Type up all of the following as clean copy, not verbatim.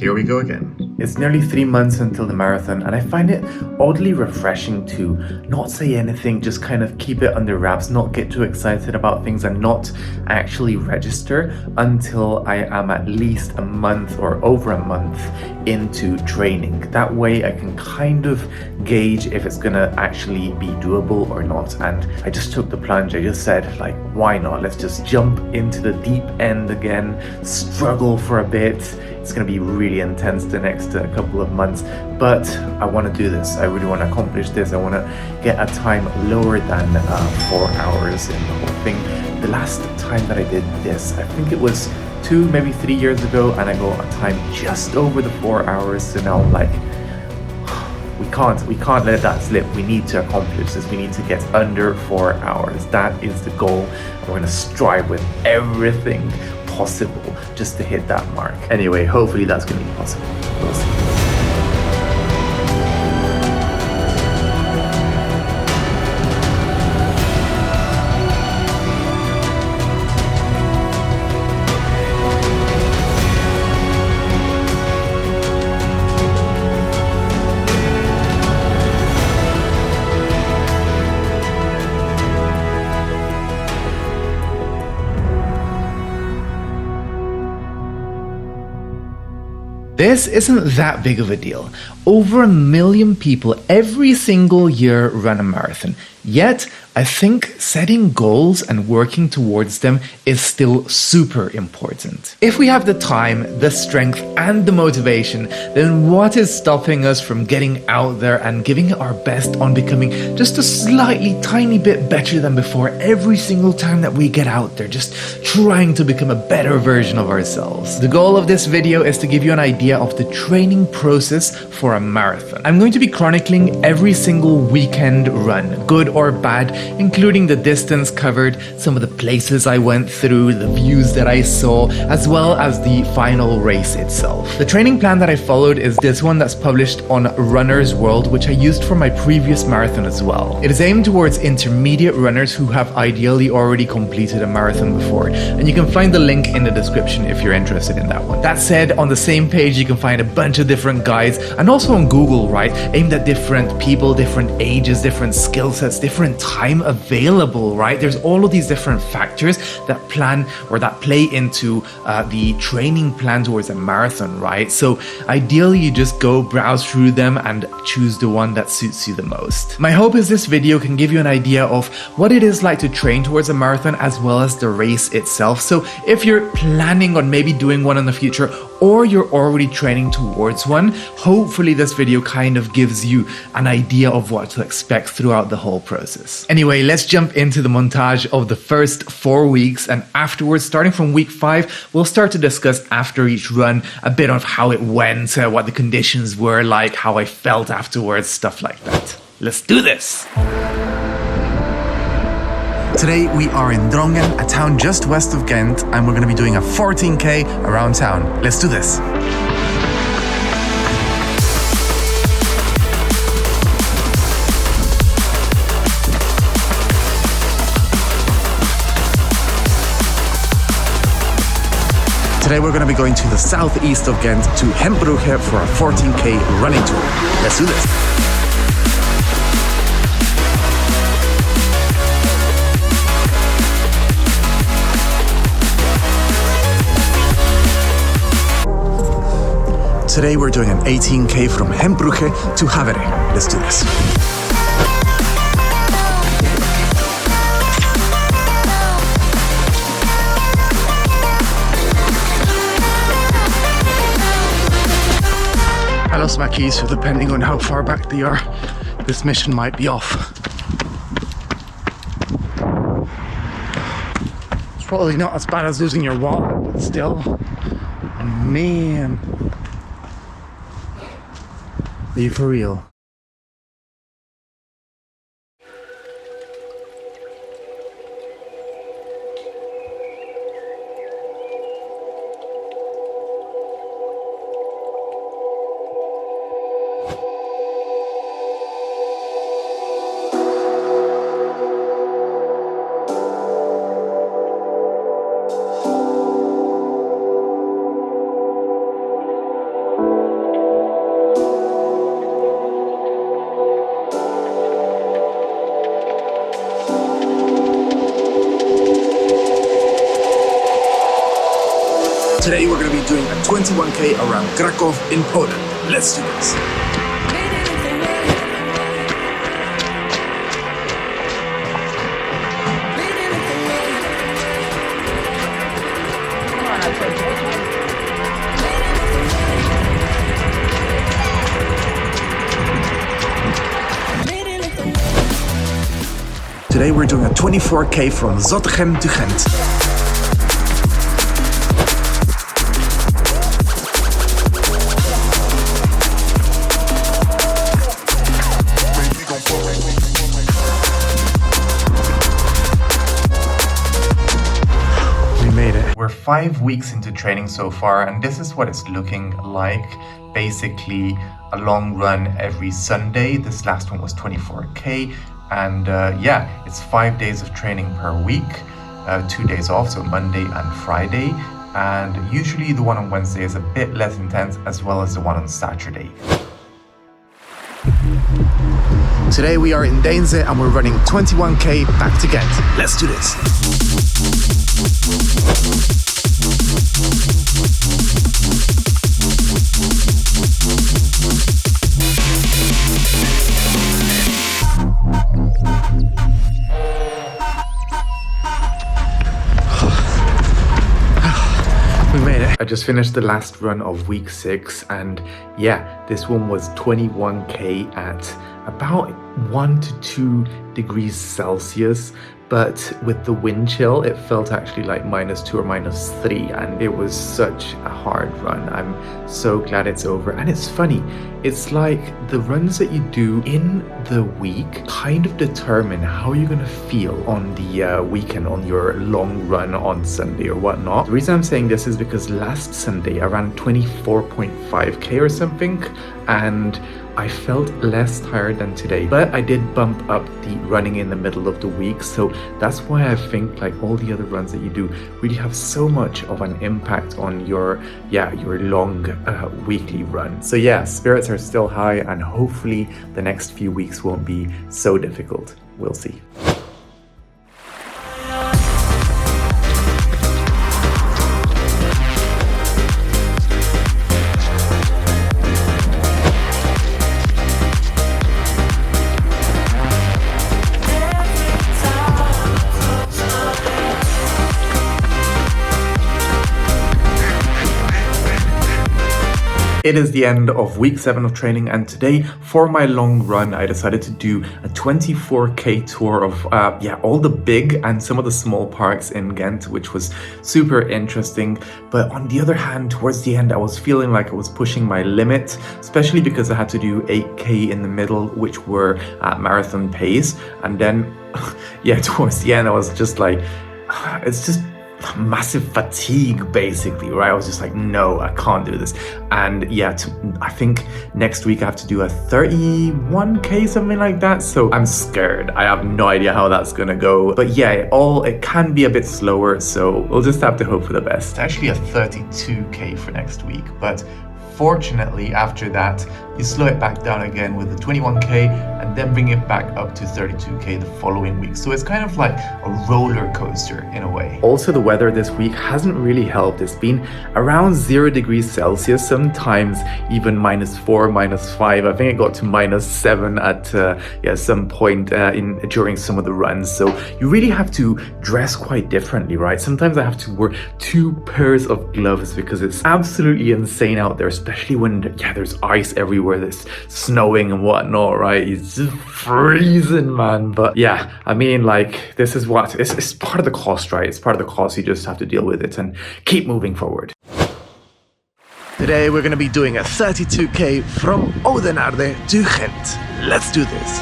here we go again. It's nearly 3 months until the marathon, and I find it oddly refreshing to not say anything, just kind of keep it under wraps, not get too excited about things, and not actually register until I am at least a month or over a month into training. That way I can kind of gauge if it's gonna actually be doable or not. And I just took the plunge. I just said, like, why not? Let's just jump into the deep end again, struggle for a bit. It's going to be really intense the next couple of months, but I want to do this. I really want to accomplish this. I want to get a time lower than 4 hours in the whole thing. The last time that I did this, I think it was 2, maybe 3 years ago, and I got a time just over the 4 hours. So now I'm like, we can't let that slip. We need to accomplish this. We need to get under 4 hours. That is the goal. We're going to strive with everything possible just to hit that mark. Anyway, hopefully that's going to be possible. We'll see. This isn't that big of a deal. Over 1 million people every single year run a marathon. Yet, I think setting goals and working towards them is still super important. If we have the time, the strength, and the motivation, then what is stopping us from getting out there and giving it our best on becoming just a slightly tiny bit better than before every single time that we get out there, just trying to become a better version of ourselves? The goal of this video is to give you an idea of the training process for a marathon. I'm going to be chronicling every single weekend run, good or bad, including the distance covered, some of the places I went through, the views that I saw, as well as the final race itself. The training plan that I followed is this one that's published on Runner's World, which I used for my previous marathon as well. It is aimed towards intermediate runners who have ideally already completed a marathon before, and you can find the link in the description if you're interested in that one. That said, on the same page you can find a bunch of different guides, and also on Google, right, aimed at different people, different ages, different skill sets, different time available, right? There's all of these different factors that play into the training plan towards a marathon, right? So ideally you just go browse through them and choose the one that suits you the most. My hope is this video can give you an idea of what it is like to train towards a marathon as well as the race itself. So if you're planning on maybe doing one in the future, or you're already training towards one, hopefully this video kind of gives you an idea of what to expect throughout the whole process. Anyway, let's jump into the montage of the first 4 weeks, and afterwards, starting from week 5, we'll start to discuss after each run a bit of how it went, what the conditions were like, how I felt afterwards, stuff like that. Let's do this! Today we are in Drongen, a town just west of Ghent, and we're going to be doing a 14k around town. Let's do this! Today we're going to be going to the southeast of Ghent to Hembrugge for a 14k running tour. Let's do this! Today we're doing an 18k from Hembrugge to Havere. Let's do this. I lost my keys, so depending on how far back they are, this mission might be off. It's probably not as bad as losing your wallet, but still, man. Are you for real? Today we're going to be doing a 21k around Krakow in Poland. Let's do this. Today we're doing a 24k from Zottegem to Ghent. We made it. We're 5 weeks into training so far, and this is what it's looking like. Basically, a long run every Sunday. This last one was 24k. And yeah, it's 5 days of training per week, 2 days off, so Monday and Friday. And usually the one on Wednesday is a bit less intense, as well as the one on Saturday. Today we are in Deinze and we're running 21k back to Ghent. Let's do this. I just finished the last run of week 6, and yeah, this one was 21k at about 1 to 2 degrees Celsius, but with the wind chill it felt actually like -2 or -3, and it was such a hard run. I'm so glad it's over. And it's funny, it's like the runs that you do in the week kind of determine how you're gonna feel on the weekend, on your long run on Sunday or whatnot. The reason I'm saying this is because last Sunday I ran 24.5k or something, and I felt less tired than today, but I did bump up the running in the middle of the week, so that's why I think like all the other runs that you do really have so much of an impact on your long weekly run. So yeah, spirits are still high, and hopefully the next few weeks won't be so difficult. We'll see. It is the end of week 7 of training, and today for my long run I decided to do a 24k tour of all the big and some of the small parks in Ghent, which was super interesting. But on the other hand, towards the end I was feeling like I was pushing my limit, especially because I had to do 8k in the middle, which were at marathon pace. And then yeah, towards the end I was just like, it's just massive fatigue basically, right? I was just like, no, I can't do this. And yeah, I think next week I have to do a 31k, something like that, so I'm scared. I have no idea how that's gonna go, but yeah, it can be a bit slower, so we'll just have to hope for the best. It's actually a 32k for next week, but fortunately after that you slow it back down again with the 21k and then bring it back up to 32k the following week. So it's kind of like a roller coaster in a way. Also, the weather this week hasn't really helped. It's been around 0 degrees Celsius, sometimes even -4, -5. I think it got to -7 at some point during some of the runs. So you really have to dress quite differently, right? Sometimes I have to wear 2 pairs of gloves because it's absolutely insane out there, especially when there's ice everywhere, there's snowing and whatnot, right? It's just freezing, man. But yeah, I mean, like, this is what it's part of the cost, right? It's part of the cost. You just have to deal with it and keep moving forward. Today we're going to be doing a 32k from Oudenaarde to Ghent. Let's do this.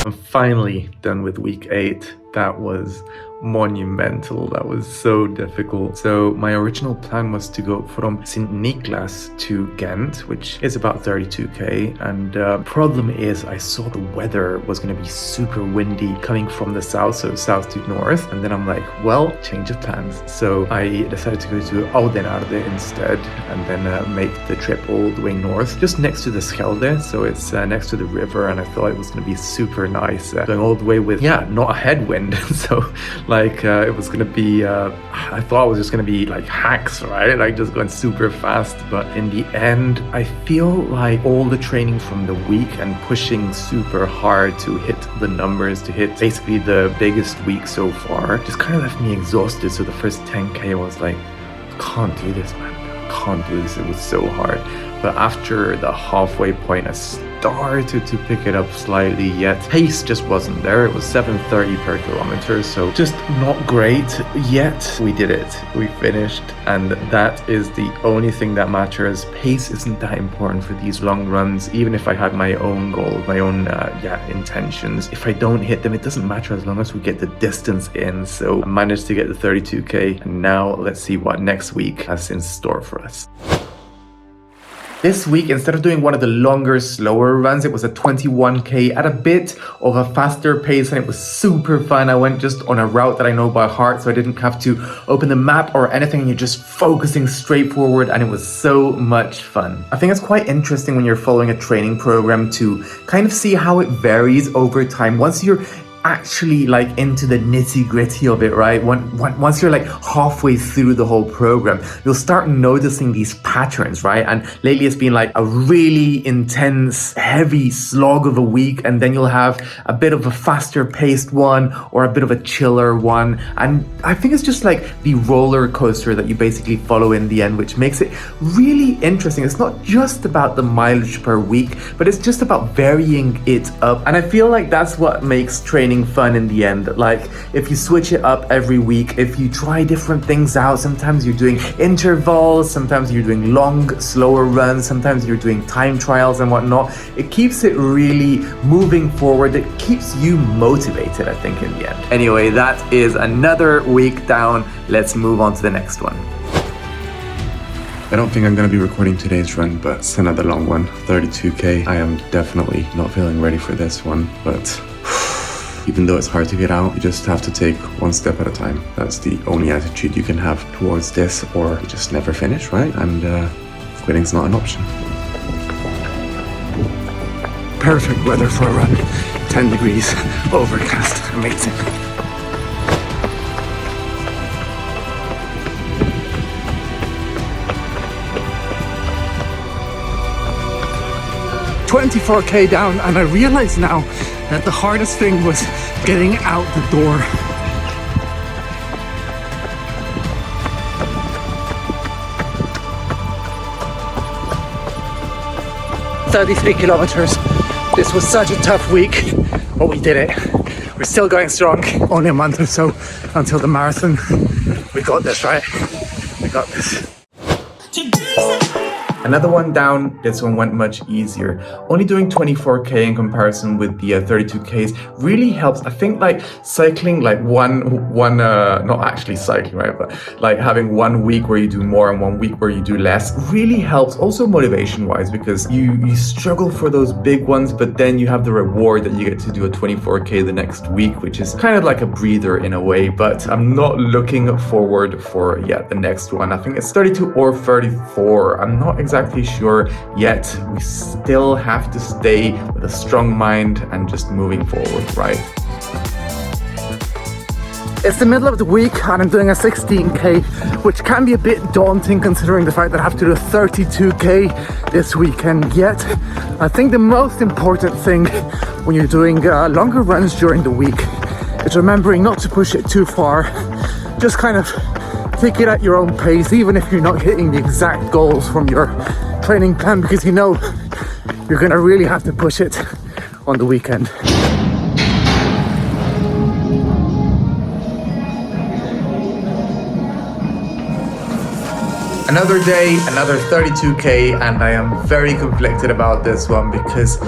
I'm finally done with week 8. that was monumental. That was so difficult. So my original plan was to go from St. Niklas to Ghent, which is about 32k, and problem is I saw the weather was going to be super windy coming from the south, so south to north, and then I'm like, well, change of plans. So I decided to go to Oudenaarde instead, and then make the trip all the way north, just next to the Schelde, so it's next to the river, and I thought it was going to be super nice, going all the way with, not a headwind. So it was gonna be, I thought it was just gonna be like hacks, right? Like just going super fast. But in the end, I feel like all the training from the week and pushing super hard to hit the numbers, to hit basically the biggest week so far, just kind of left me exhausted. So the first 10k, I was like, can't do this, man. Can't do this. It was so hard. But after the halfway point, I started to pick it up slightly, yet pace just wasn't there. It was 7:30 per kilometer, so just not great, yet we did it. We finished, and that is the only thing that matters. Pace isn't that important for these long runs, even if I had my own goal, my own intentions. If I don't hit them, it doesn't matter as long as we get the distance in. So I managed to get the 32k, and now let's see what next week has in store for us. This week, instead of doing one of the longer, slower runs, it was a 21k at a bit of a faster pace, and it was super fun. I went just on a route that I know by heart, so I didn't have to open the map or anything. You're just focusing straight forward, and it was so much fun. I think it's quite interesting when you're following a training program to kind of see how it varies over time. Once you're actually like into the nitty-gritty of it, right? Once you're like halfway through the whole program, you'll start noticing these patterns, right? And lately it's been like a really intense, heavy slog of a week, and then you'll have a bit of a faster paced one or a bit of a chiller one. And I think it's just like the roller coaster that you basically follow in the end, which makes it really interesting. It's not just about the mileage per week, but it's just about varying it up. And I feel like that's what makes training fun in the end. Like if you switch it up every week, if you try different things out, sometimes you're doing intervals, sometimes you're doing long, slower runs, sometimes you're doing time trials and whatnot. It keeps it really moving forward. It keeps you motivated, I think, in the end. Anyway, that is another week down. Let's move on to the next one. I don't think I'm going to be recording today's run, but it's another long one, 32k. I am definitely not feeling ready for this one, but even though it's hard to get out, you just have to take one step at a time. That's the only attitude you can have towards this, or you just never finish, right? And quitting's not an option. Perfect weather for a run. 10 degrees, overcast, amazing. $24k down, and I realize now that the hardest thing was getting out the door. $33 kilometers. This was such a tough week, but we did it. We're still going strong. Only a month or so until the marathon. We got this, right? We got this. Another one down, this one went much easier. Only doing 24k in comparison with the 32ks really helps. I think like cycling, like not actually cycling, right? But like having 1 week where you do more and 1 week where you do less really helps. Also motivation wise, because you struggle for those big ones, but then you have the reward that you get to do a 24k the next week, which is kind of like a breather in a way. But I'm not looking forward for the next one. I think it's 32 or 34. I'm not exactly sure yet. We still have to stay with a strong mind and just moving forward, right? It's the middle of the week and I'm doing a 16k, which can be a bit daunting considering the fact that I have to do a 32k this weekend. Yet, I think the most important thing when you're doing longer runs during the week is remembering not to push it too far. Just kind of take it at your own pace, even if you're not hitting the exact goals from your training plan, because you know you're gonna really have to push it on the weekend. Another day, another 32k, and I am very conflicted about this one because,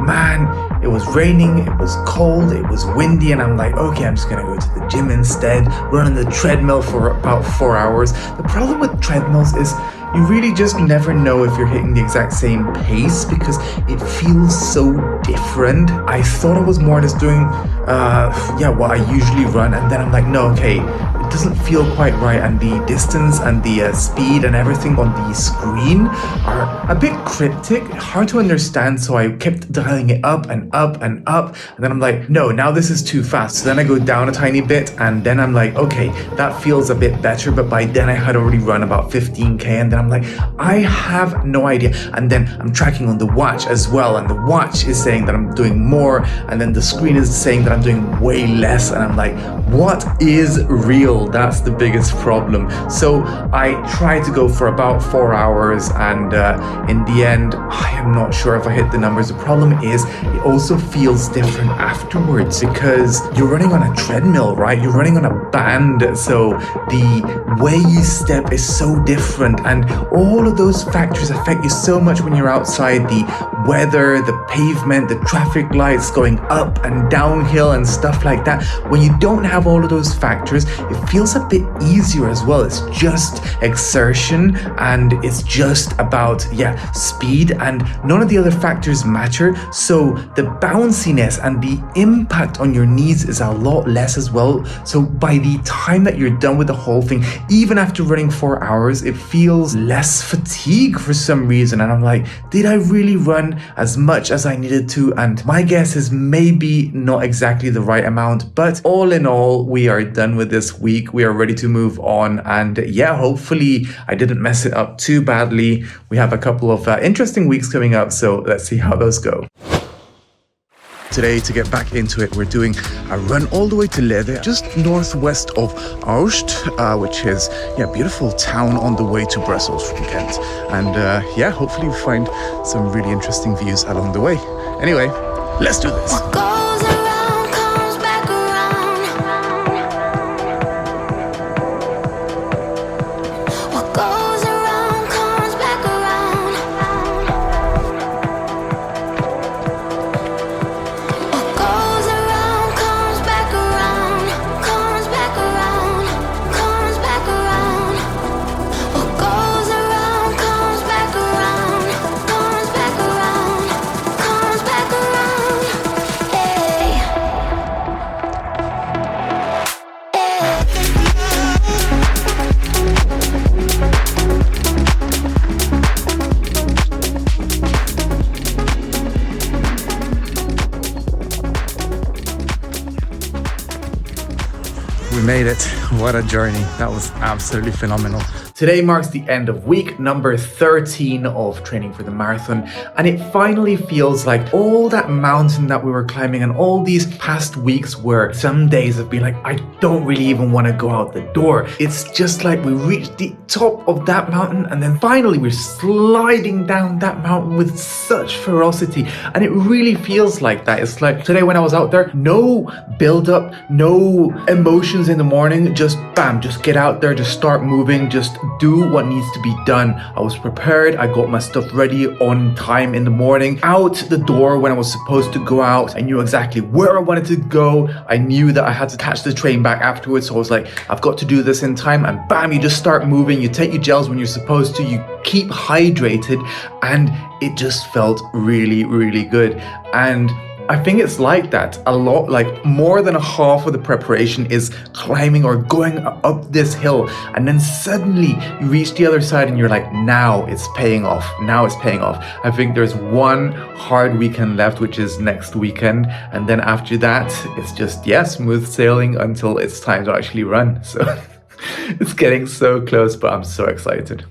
man, it was raining, it was cold, it was windy, and I'm like, okay, I'm just gonna go to the gym instead, run on the treadmill for about 4 hours. The problem with treadmills is you really just never know if you're hitting the exact same pace because it feels so different. I thought I was more just doing, what I usually run, and then I'm like, no, okay, it doesn't feel quite right, and the distance and the speed and everything on the screen are a bit cryptic, hard to understand, so I kept dialing it up and up and up, and then I'm like, no, now this is too fast. So then I go down a tiny bit, and then I'm like, okay, that feels a bit better, but by then I had already run about 15k, and then I'm like, I have no idea. And then I'm tracking on the watch as well, and the watch is saying that I'm doing more, and then the screen is saying that I'm doing way less, and I'm like, what is real? That's the biggest problem. So I tried to go for about 4 hours, and in the end, I am not sure if I hit the numbers. The problem is it also feels different afterwards because you're running on a treadmill, right? You're running on a band, so the way you step is so different, and all of those factors affect you so much when you're outside. The weather, the pavement, the traffic lights going up and downhill and stuff like that. When you don't have all of those factors, it feels a bit easier as well. It's just exertion, and it's just about speed, and none of the other factors matter. So the bounciness and the impact on your knees is a lot less as well. So by the time that you're done with the whole thing, even after running 4 hours, it feels less fatigue for some reason. And I'm like, did I really run as much as I needed to? And my guess is maybe not exactly the right amount, but all in all, we are done with this week. We are ready to move on, and hopefully I didn't mess it up too badly. We have a couple of interesting weeks coming up, so let's see how those go. Today, to get back into it, we're doing a run all the way to Lede, just northwest of Aust, which is a beautiful town on the way to Brussels from Kent. And hopefully we find some really interesting views along the way. Anyway, let's do this. What goes around comes back around. What goes around comes back around. What goes around comes back around. Comes back around. Comes back around. What goes around comes back around. Comes back around. Comes back around. Hey. We made it. What a journey. That was absolutely phenomenal. Today marks the end of week number 13 of training for the marathon, and it finally feels like all that mountain that we were climbing and all these past weeks where some days have been like, I don't really even want to go out the door. It's just like we reached the top of that mountain, and then finally we're sliding down that mountain with such ferocity, and it really feels like that. It's like today when I was out there, no build up, no emotions in the morning, just bam, just get out there, just start moving, just do what needs to be done. I was prepared. I got my stuff ready on time in the morning, out the door when I was supposed to go out. I knew exactly where I wanted to go. I knew that I had to catch the train back afterwards. So I was like, I've got to do this in time, and bam, you just start moving. You take your gels when you're supposed to, you keep hydrated, and it just felt really, really good. And I think it's like that a lot, like more than a half of the preparation is climbing or going up this hill, and then suddenly you reach the other side and you're like, now it's paying off. Now it's paying off. I think there's one hard weekend left, which is next weekend, and then after that it's just smooth sailing until it's time to actually run. So it's getting so close, but I'm so excited.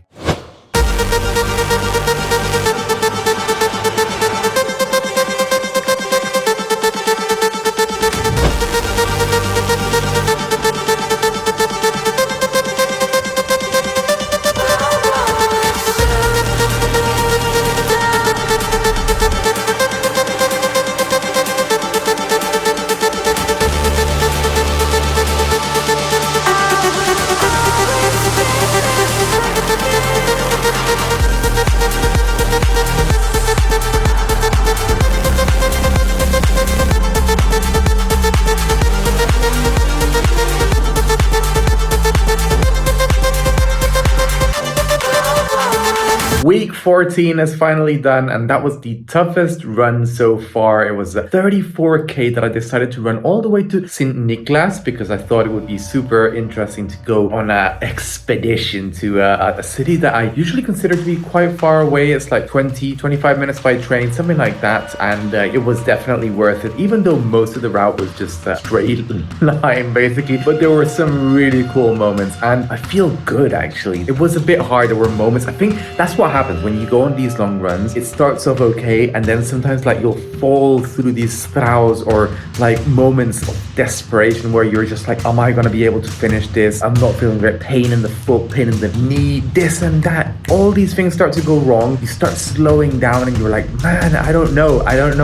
14 is finally done, and that was the toughest run so far. It was a 34k that I decided to run all the way to St. Nicholas because I thought it would be super interesting to go on an expedition to a city that I usually consider to be quite far away. It's like 20-25 minutes by train, something like that, and it was definitely worth it, even though most of the route was just a straight line basically. But there were some really cool moments, and I feel good actually. It was a bit hard. There were moments, I think that's what happens when you go on these long runs. It starts off okay, and then sometimes like you'll fall through these straus or like moments of desperation where you're just like, am I gonna be able to finish this? I'm not feeling great. Pain in the foot, pain in the knee, this and that. All these things start to go wrong. You start slowing down and you're like, man, I don't know.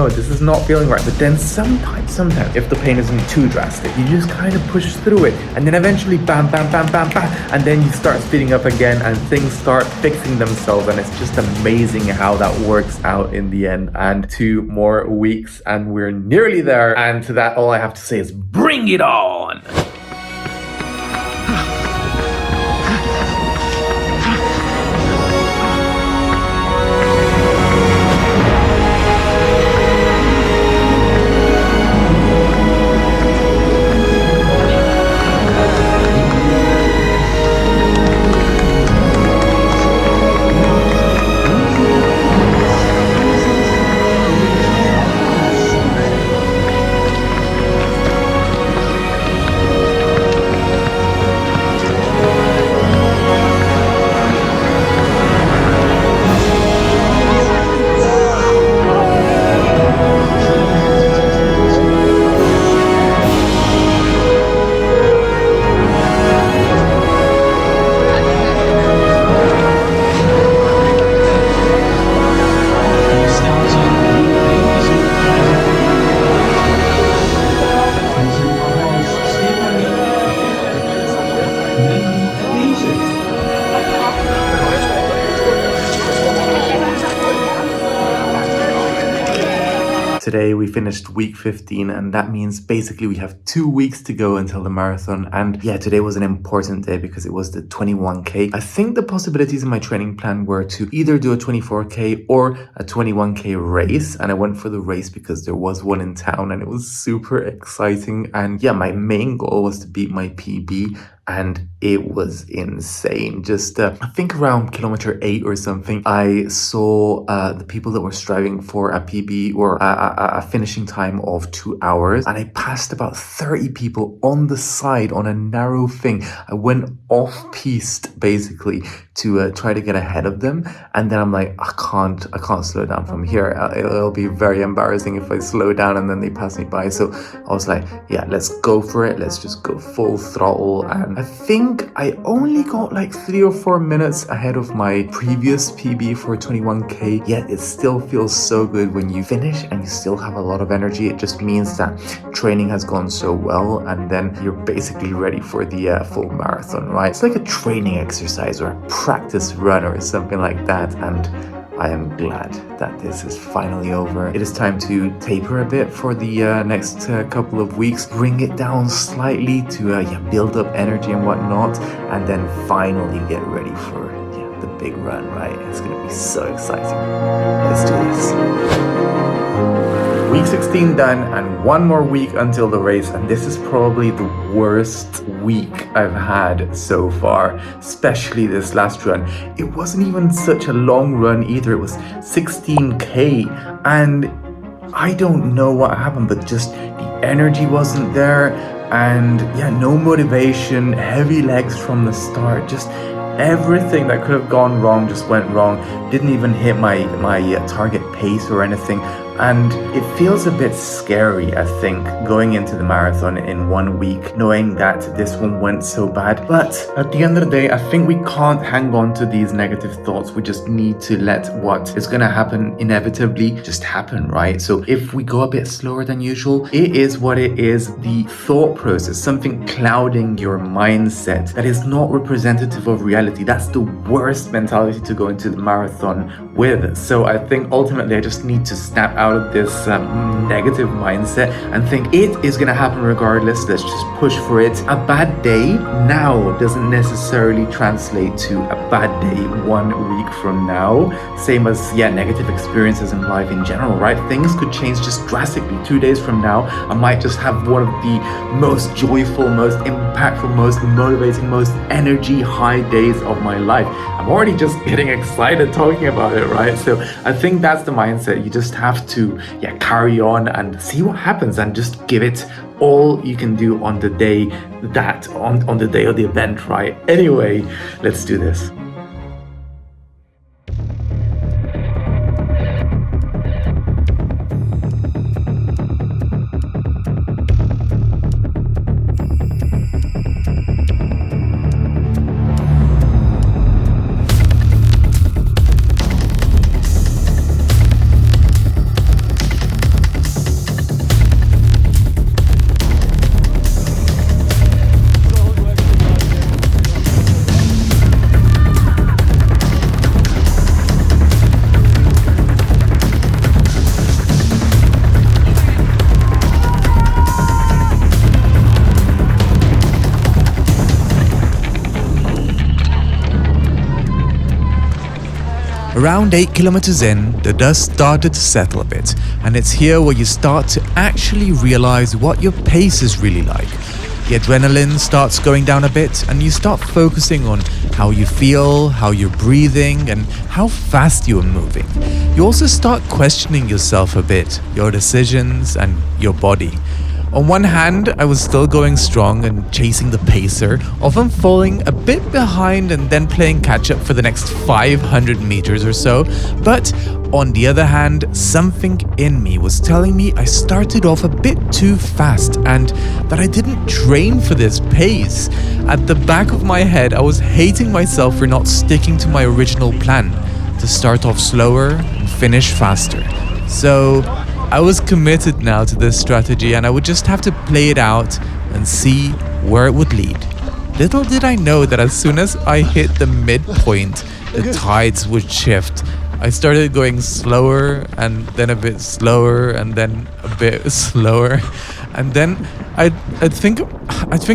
This is not feeling right. But then sometimes, if the pain isn't too drastic, you just kind of push through it. And then eventually, bam, bam, bam, bam, bam. And then you start speeding up again and things start fixing themselves. And it's just amazing how that works out in the end. And 2 more weeks and we're nearly there. And to that, all I have to say is bring it on. Today we finished week 15, and that means basically we have 2 weeks to go until the marathon. And yeah, today was an important day because it was the 21k. I think the possibilities in my training plan were to either do a 24k or a 21k race, and I went for the race because there was one in town and it was super exciting. And yeah, my main goal was to beat my PB, and it was insane. Just I think around kilometer 8 or something, I saw the people that were striving for a PB or a finishing time of 2 hours, and I passed about 30 people on the side on a narrow thing. I went off piste basically to try to get ahead of them, and then I'm like, I can't slow down from here. It'll be very embarrassing if I slow down and then they pass me by. So I was like, yeah, let's go for it. Let's just go full throttle. And I think I only got like 3 or 4 minutes ahead of my previous PB for 21k, yet it still feels so good when you finish and you still have a lot of energy. It just means that training has gone so well, and then you're basically ready for the full marathon, right? It's like a training exercise or a practice run or something like that, and I am glad that this is finally over. It is time to taper a bit for the next couple of weeks, bring it down slightly to build up energy and whatnot, and then finally get ready for the big run, right? It's gonna be so exciting. Let's do this. Week 16 done, and 1 more week until the race, and this is probably the worst week I've had so far, especially this last run. It wasn't even such a long run either. It was 16k, and I don't know what happened, but just the energy wasn't there, and no motivation, heavy legs from the start, just everything that could have gone wrong just went wrong. Didn't even hit my target pace or anything. And it feels a bit scary, I think, going into the marathon in 1 week, knowing that this one went so bad. But at the end of the day, I think we can't hang on to these negative thoughts. We just need to let what is going to happen inevitably just happen, right? So if we go a bit slower than usual, it is what it is. The thought process, something clouding your mindset that is not representative of reality. That's the worst mentality to go into the marathon with. So I think ultimately I just need to snap out out of this negative mindset and think it is going to happen regardless. Let's just push for it. A bad day now doesn't necessarily translate to a bad day 1 week from now. Same as, negative experiences in life in general, right? Things could change just drastically. 2 days from now, I might just have one of the most joyful, most impactful, most motivating, most energy high days of my life. I'm already just getting excited talking about it, right? So I think that's the mindset. You just have to carry on and see what happens and just give it all you can do on the day on the day of the event, right? Anyway, let's do this. Around 8 kilometers in, the dust started to settle a bit, and it's here where you start to actually realize what your pace is really like. The adrenaline starts going down a bit, and you start focusing on how you feel, how you're breathing, and how fast you are moving. You also start questioning yourself a bit, your decisions, and your body. On one hand, I was still going strong and chasing the pacer, often falling a bit behind and then playing catch up for the next 500 meters or so. But on the other hand, something in me was telling me I started off a bit too fast and that I didn't train for this pace. At the back of my head, I was hating myself for not sticking to my original plan, to start off slower and finish faster. So I was committed now to this strategy, and I would just have to play it out and see where it would lead. Little did I know that as soon as I hit the midpoint, the tides would shift. I started going slower, and then a bit slower, and then a bit slower. And then I'd think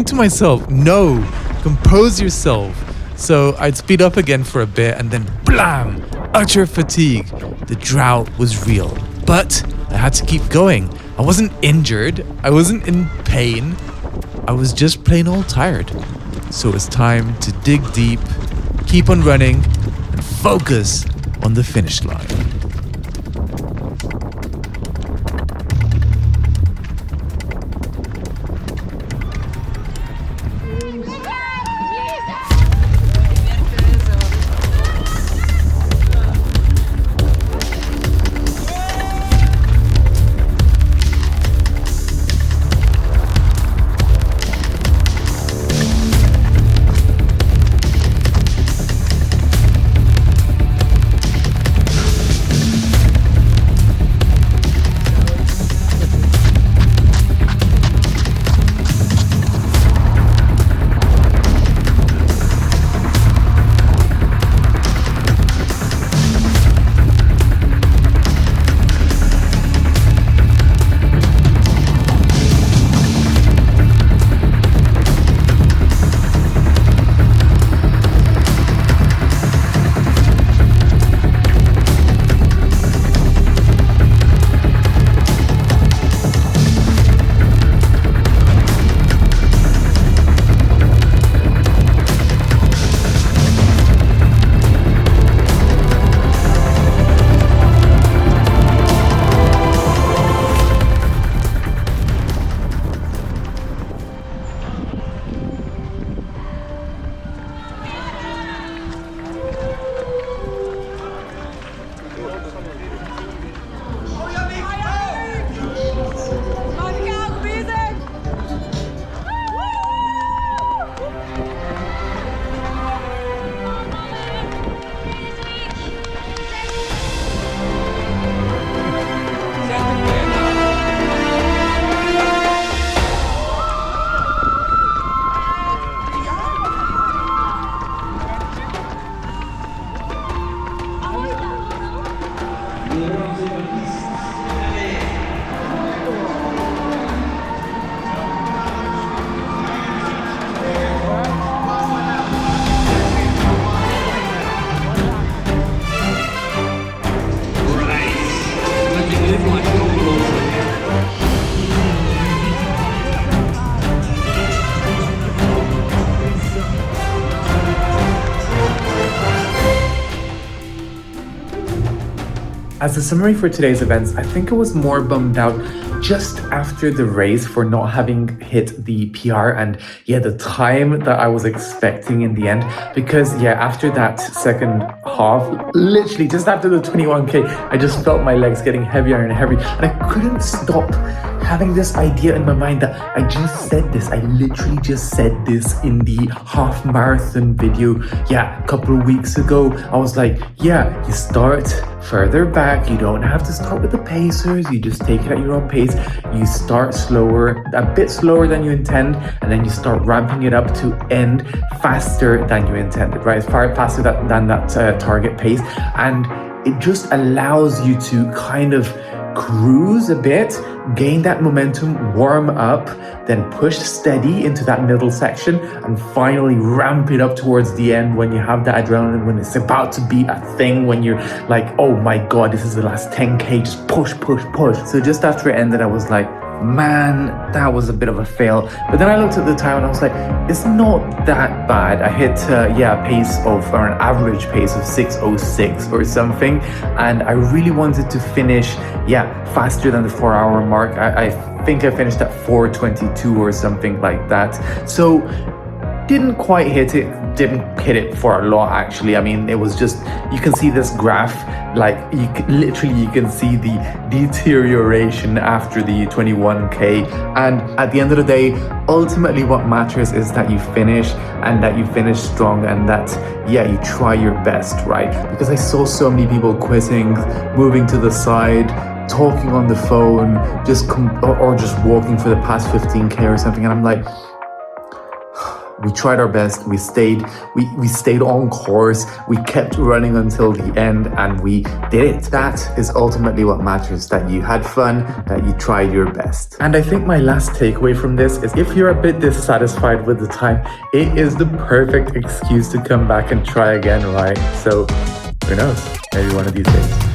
to myself, no, compose yourself. So I'd speed up again for a bit, and then blam, utter fatigue. The drought was real, but I had to keep going. I wasn't injured. I wasn't in pain. I was just plain old tired. So it was time to dig deep, keep on running, and focus on the finish line. As a summary for today's events, I think I was more bummed out just after the race for not having hit the PR and the time that I was expecting in the end, because after that second half, literally just after the 21k, I just felt my legs getting heavier and heavier, and I couldn't stop having this idea in my mind that I just said this. I literally just said this in the half marathon video a couple of weeks ago. I was like, you start further back, you don't have to start with the pacers, you just take it at your own pace. You start slower, a bit slower than you intend, and then you start ramping it up to end faster than you intended, right? Far faster than that target pace, and it just allows you to kind of cruise a bit, gain that momentum, warm up, then push steady into that middle section, and finally ramp it up towards the end when you have that adrenaline, when it's about to be a thing, when you're like, oh my god, this is the last 10k, just push. So just after it ended, I was like, man, that was a bit of a fail. But then I looked at the time and I was like, it's not that bad. I hit a pace of, or an average pace of 6:06 or something, and I really wanted to finish faster than the 4-hour mark. I think I finished at 4:22 or something like that. So didn't quite hit it, didn't hit it for a lot actually. I mean, it was just, you can see this graph, like you can see the deterioration after the 21k, and at the end of the day, ultimately what matters is that you finish, and that you finish strong, and that you try your best, right? Because I saw so many people quitting, moving to the side, talking on the phone, or just walking for the past 15k or something, and I'm like, we tried our best, we stayed on course, we kept running until the end, and we did it. That is ultimately what matters, that you had fun, that you tried your best. And I think my last takeaway from this is, if you're a bit dissatisfied with the time, it is the perfect excuse to come back and try again, right? So who knows, maybe one of these days.